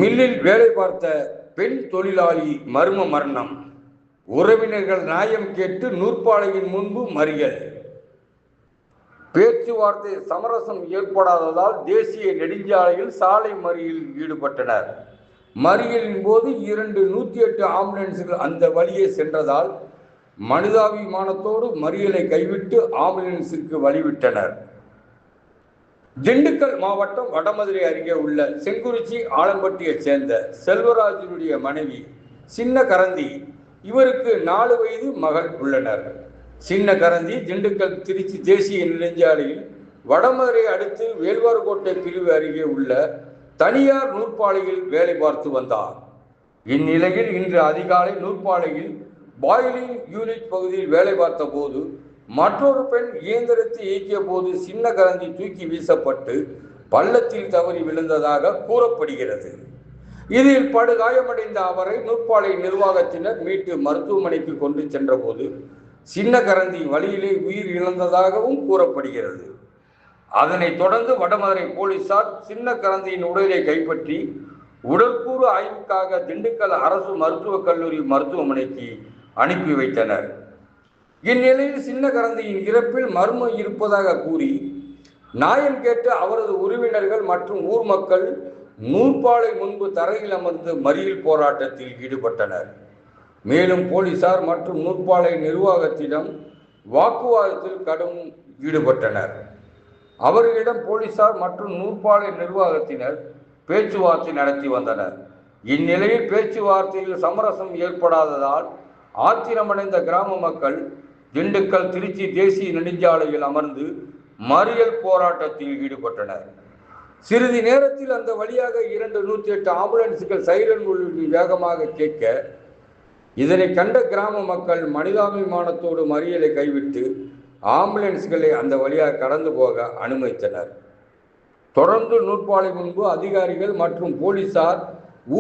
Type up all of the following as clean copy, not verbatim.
மில்லில் வேலை பார்த்த பெண் தொழிலாளி மர்ம மரணம். உறவினர்கள் நியாயம் கேட்டு நூற்பாலையின் முன்பு மறியல். பேச்சுவார்த்தை சமரசம் ஏற்படாததால் தேசிய நெடுஞ்சாலையில் சாலை மறியலில் ஈடுபட்டனர். மறியலின் போது 108 ஆம்புலன்ஸ்கள் அந்த வழியே சென்றதால் மனிதாபிமானத்தோடு மறியலை கைவிட்டு ஆம்புலன்ஸுக்கு வழிவிட்டனர். திண்டுக்கல் மாவட்டம் வடமதுரை அருகே உள்ள செங்குறிச்சி ஆலம்பட்டியைச் சேர்ந்த செல்வராஜனுடைய மனைவி சின்ன கரந்தி. இவருக்கு 4 வயது மகள் உள்ளனர். சின்ன கரந்தி திண்டுக்கல் திருச்சி தேசிய நெடுஞ்சாலையில் வடமதுரை அடுத்து வேல்வார்கோட்டை பிரிவு அருகே உள்ள தனியார் நூற்பாலையில் வேலை பார்த்து வந்தார். இந்நிலையில் இன்று அதிகாலை நூற்பாலையில் பாயிலிங் யூனிட் பகுதியில் வேலை பார்த்த போது மற்றொரு பெண் இயந்திரத்தை இயக்கிய போது சின்ன கரந்தி தூக்கி வீசப்பட்டு பள்ளத்தில் தவறி விழுந்ததாக கூறப்படுகிறது. இதில் படுகாயமடைந்த அவரை நூற்பாலை நிர்வாகத்தினர் மீட்டு மருத்துவமனைக்கு கொண்டு சென்ற போது சின்ன கரந்தி வழியிலே உயிர் இழந்ததாகவும் கூறப்படுகிறது. அதனைத் தொடர்ந்து வடமதுரை போலீசார் சின்ன கரந்தியின் உடலை கைப்பற்றி உடற்கூறு ஆய்வுக்காக திண்டுக்கல் அரசு மருத்துவக் கல்லூரி மருத்துவமனைக்கு அனுப்பி வைத்தனர். இந்நிலையில் சின்ன கரந்தியின் இறப்பில் மர்மம் இருப்பதாக கூறி நியாயம் கேட்டு அவரது உறவினர்கள் மற்றும் ஊர் மக்கள் நூற்பாலை முன்பு தரையில் அமர்ந்து மறியல் போராட்டத்தில் ஈடுபட்டனர். மேலும் போலீசார் மற்றும் நூற்பாலை நிர்வாகத்திடம் வாக்குவாதத்தில் கடும் ஈடுபட்டனர். அவர்களிடம் போலீசார் மற்றும் நூற்பாலை நிர்வாகத்தினர் பேச்சுவார்த்தை நடத்தி வந்தனர். இந்நிலையில் பேச்சுவார்த்தையில் சமரசம் ஏற்படாததால் ஆத்திரமடைந்த கிராம மக்கள் திண்டுக்கல் திருச்சி தேசிய நெடுஞ்சாலையில் அமர்ந்து மறியல் போராட்டத்தில் ஈடுபட்டனர். சிறிது நேரத்தில் அந்த வழியாக 108 ஆம்புலன்ஸ்கள் சைரன் ஒலி வேகமாக கேட்க இதனை கண்ட கிராம மக்கள் மனிதாபிமானத்தோடு மறியலை கைவிட்டு ஆம்புலன்ஸ்களை அந்த வழியாக கடந்து போக அனுமதித்தனர். தொடர்ந்து நூற்பாலை முன்பு அதிகாரிகள் மற்றும் போலீசார்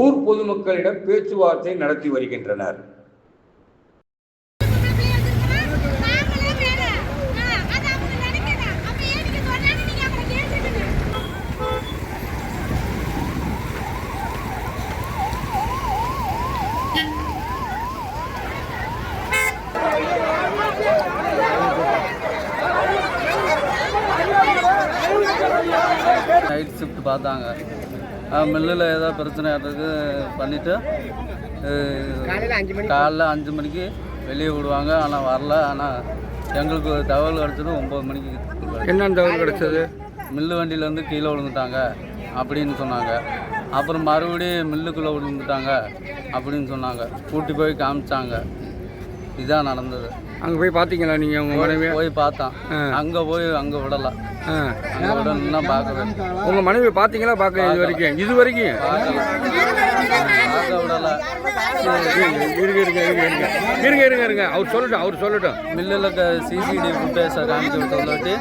ஊர் பொதுமக்களிடம் பேச்சுவார்த்தை நடத்தி வருகின்றனர். நைட் ஷிஃப்ட் பார்த்தாங்க. மில்லில் ஏதோ பிரச்சனை இருக்குது பண்ணிவிட்டு காலைல 5 மணிக்கு வெளியே விடுவாங்க. ஆனால் வரல. ஆனால் எங்களுக்கு தகவல் கிடச்சது 9 மணிக்கு. என்னென்ன தகவல் கிடச்சது? மில்லு வண்டியிலேருந்து கீழே விழுந்துட்டாங்க அப்படின்னு சொன்னாங்க. அப்புறம் மறுபடியும் மில்லுக்குள்ளே விழுந்துட்டாங்க அப்படின்னு சொன்னாங்க. கூட்டி போய் காமிச்சாங்க. இதான் நடந்தது. அங்கே போய் பார்த்தீங்களா நீங்கள்? உங்கள் மனைவி போய் பார்த்தோம். அங்கே விடலை. அங்கே விடணும்னா பார்க்க. உங்கள் மனைவி பார்த்தீங்களா? பார்க்க இது வரைக்கும் பார்க்க விடலை. இருங்க அவர் சொல்லட்டும். மில்லில் சிசிடிவி ஃபுட்டேஜை காமிச்சு விட்டதாட்டி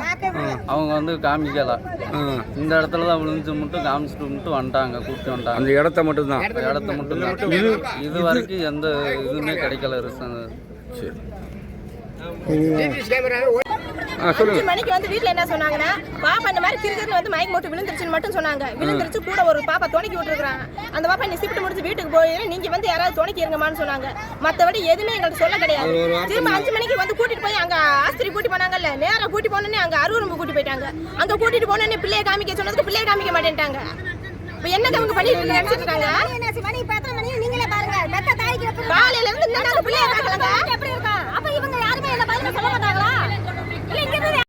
அவங்க வந்து காமிக்கல. இந்த இடத்துல தான் விழுந்து மட்டும் காமிச்சிட்டு வந்துட்டாங்க. கூப்பிட்டு வந்துட்டாங்க. அந்த இடத்த மட்டும்தான். இது வரைக்கும் எந்த இதுவுமே கிடைக்கல. சரி. 5 மணிக்கு வந்து வீட்டில் என்ன சொன்னாங்கன்னா, பாப்பா இந்த மாதிரி கிரிக்கெட்ல வந்து மைக் போட்டு விழுந்துருச்சுன்னு மட்டும் சொன்னாங்க. விழுந்துருச்சு, கூட ஒரு பாப்பா துணைக்கி விட்டுருக்காங்க. அந்த பாப்பா நீ ஷிஃப்ட் முடிச்சு வீட்டுக்கு போய் நீங்க வந்து யாராவது துணைக்கி இருங்கம்மான்னு சொன்னாங்க. மற்றபடி எதுவுமே எங்களுக்கு சொல்ல கிடையாது. திரும்ப 5 மணிக்கு வந்து கூட்டிட்டு போய் அங்க ஆஸ்பத்திரி கூட்டி போனாங்கல்ல, நேரம் கூட்டி போனோன்னே அங்க அருவரும்பு கூட்டி போயிட்டாங்க. அங்க கூட்டிட்டு போனோன்னே பிள்ளையை காமிக்க சொன்னதுக்கு பிள்ளையை காமிக்க மாட்டேன்ட்டாங்க. இப்ப என்ன அவங்க பண்ணிட்டு நினைச்சிட்டு இருக்காங்க? காலையில இருந்து பிள்ளைய பார்க்கலாங்க.